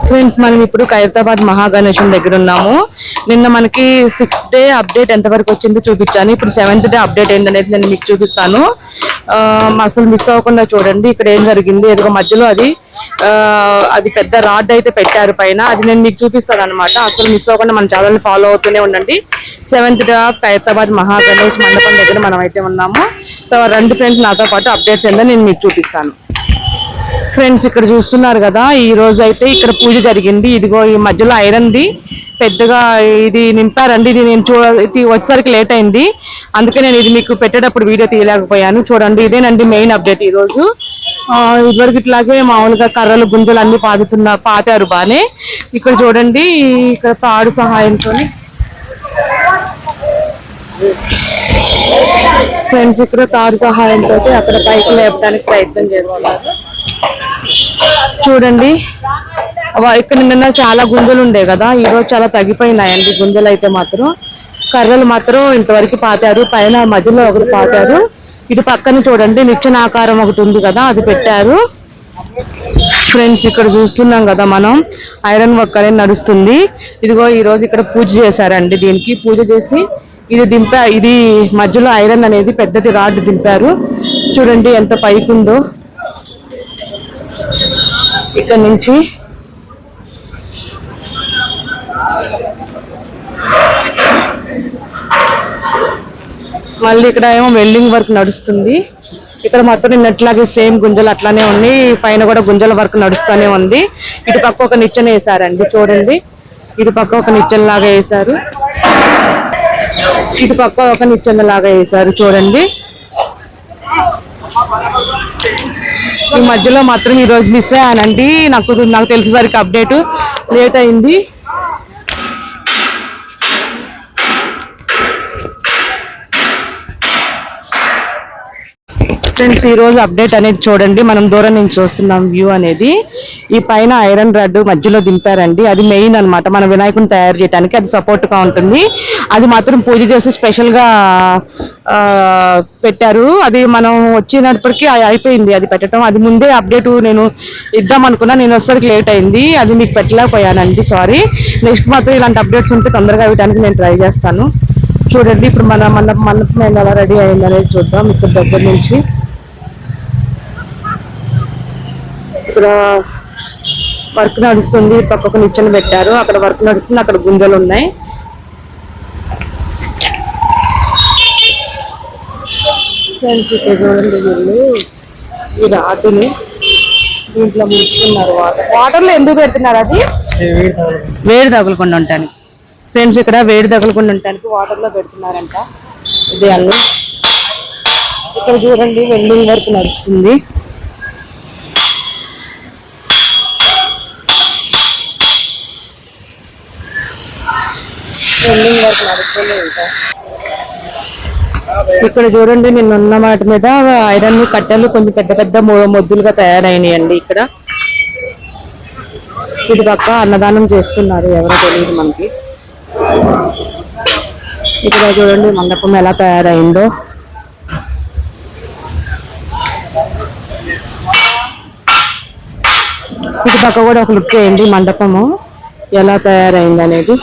Friends మనం ఇప్పుడు ఖైరతాబాద్ మహాగణేశం దగ్గర ఉన్నాము. నిన్న మనకి 6th డే అప్డేట్ ఎంతవరకు వచ్చిందో చూపించాను. ఇప్పుడు 7th డే అప్డేట్ ఏంటనేది నేను మీకు చూపిస్తాను. అసలు మిస్ అవ్వకుండా చూడండి. ఇక్కడ ఏం జరిగింది, ఎదుగు మధ్యలో అది పెద్ద రాడ్ అయితే పెట్టారు పైన. అది నేను మీకు చూపిస్తాను అనమాట. అసలు మిస్ అవ్వకుండా మన ఛానల్ ఫాలో అవుతూనే ఉండండి. 7th డే ఖైరతాబాద్ మహాగణేష్ మండపం దగ్గర మనం అయితే ఉన్నాము. సో రెండు ఫ్రెండ్స్ నాతో పాటు అప్డేట్స్ ఏందో నేను మీకు చూపిస్తాను. ఫ్రెండ్స్ ఇక్కడ చూస్తున్నారు కదా, ఈ రోజు అయితే ఇక్కడ పూజ జరిగింది. ఇదిగో ఈ మధ్యలో ఐరన్ది పెద్దగా ఇది నింపారండి. ఇది నేను వచ్చేసరికి లేట్ అయింది, అందుకే నేను ఇది మీకు పెట్టేటప్పుడు వీడియో తీయలేకపోయాను. చూడండి, ఇదేనండి మెయిన్ అప్డేట్ ఈ రోజు. ఇదివరకు ఇట్లాగే మామూలుగా కర్రలు గుంజలు అన్ని పాతారు బానే. ఇక్కడ చూడండి, ఇక్కడ తాడు సహాయంతో ఫ్రెండ్స్ ఇక్కడ తాడు సహాయంతో అక్కడ పైకి లేపడానికి ప్రయత్నం చేస్తున్నారు. చూడండి, ఇక్కడ నిన్న చాలా గుంజలు ఉండే కదా, ఈరోజు చాలా తగ్గిపోయినాయండి గుంజలు. అయితే మాత్రం కర్రలు మాత్రం ఇంతవరకు పాతారు, పైన మధ్యలో ఒకటి పాతారు. ఇటు పక్కన చూడండి నిచ్చెనాకారం ఒకటి ఉంది కదా, అది పెట్టారు. ఫ్రెండ్స్ ఇక్కడ చూస్తున్నాం కదా మనం, ఐరన్ వర్క్ అనేది నడుస్తుంది. ఇదిగో ఈ రోజు ఇక్కడ పూజ చేశారండి. దీనికి పూజ చేసి ఇది మధ్యలో ఐరన్ అనేది పెద్దది రాడ్ దింపారు. చూడండి ఎంత పైకి ఉందో. ఇక్కడ నుంచి మళ్ళీ ఇక్కడ ఏమో వెల్డింగ్ వర్క్ నడుస్తుంది. ఇక్కడ మాత్రం నిన్నట్లాగే సేమ్ గుంజలు అట్లానే ఉన్నాయి, పైన కూడా గుంజల వర్క్ నడుస్తూనే ఉంది. ఇటు పక్క ఒక నిచ్చెన వేసారండి. చూడండి, ఇటు పక్క ఒక నిచ్చెన లాగా వేసారు, ఇటు పక్క ఒక నిచ్చెన లాగా వేసారు. చూడండి, ఈ మధ్యలో మాత్రం ఈరోజు మిస్ అయ్యానండి. నాకు తెలిసేసరికి అప్డేట్ లేట్ అయింది. ఫ్రెండ్స్ ఈ రోజు అప్డేట్ అనేది చూడండి, మనం దూరం నుంచి చూస్తున్నాం వ్యూ అనేది. ఈ పైన ఐరన్ రాడ్ మధ్యలో దింపారండి, అది మెయిన్ అనమాట. మన వినాయకుని తయారు చేయడానికి అది సపోర్ట్ గా ఉంటుంది. అది మాత్రం పూజ చేసి స్పెషల్ గా పెట్టారు. అది మనం వచ్చినప్పటికీ అయిపోయింది అది పెట్టడం. అది ముందే అప్డేట్ నేను ఇద్దాం అనుకున్నా, నేను వచ్చేసరికి లేట్ అయింది, అది మీకు పెట్టలేకపోయానండి, సారీ. నెక్స్ట్ మాత్రం ఇలాంటి అప్డేట్స్ ఉంటే తొందరగా ఇవ్వడానికి నేను ట్రై చేస్తాను. చూడండి, ఇప్పుడు మన మండపం ఎలా రెడీ అయింది అనేది చూద్దాం. ఇక్కడ దగ్గర నుంచి ఇక్కడ వర్క్ నడుస్తుంది. పక్కకు నిచ్చెన పెట్టారు, అక్కడ వర్క్ నడుస్తుంది, అక్కడ గుంజలు ఉన్నాయి. చూడండి, ఈ రాటుని దీంట్లో ముంచుతున్నారు. వాటర్లో ఎందుకు పెడుతున్నారు? అది వేడి తగులకుండా ఉంటానికి. ఫ్రెండ్స్ ఇక్కడ వేడి తగులకుండా ఉండటానికి వాటర్ లో పెడుతున్నారంట ఇది అన్ని. ఇక్కడ చూడండి వెల్డింగ్ వర్క్ నడుస్తుంది. వెల్డింగ్ వర్క్ నడుస్తూనే ఉంటాయి. ఇక్కడ చూడండి, నిన్నున్న వాటి మీద ఐరన్ కట్టెలు కొంచెం పెద్ద పెద్ద మొద్దులుగా తయారైనాయండి. ఇక్కడ ఇటు పక్క అన్నదానం చేస్తున్నారు, ఎవరో తెలియదు మనకి. ఇక్కడ చూడండి మండపం ఎలా తయారైందో. ఇటు పక్క కూడా ఒక లుక్ చేయండి, మండపము ఎలా తయారైంది అనేది.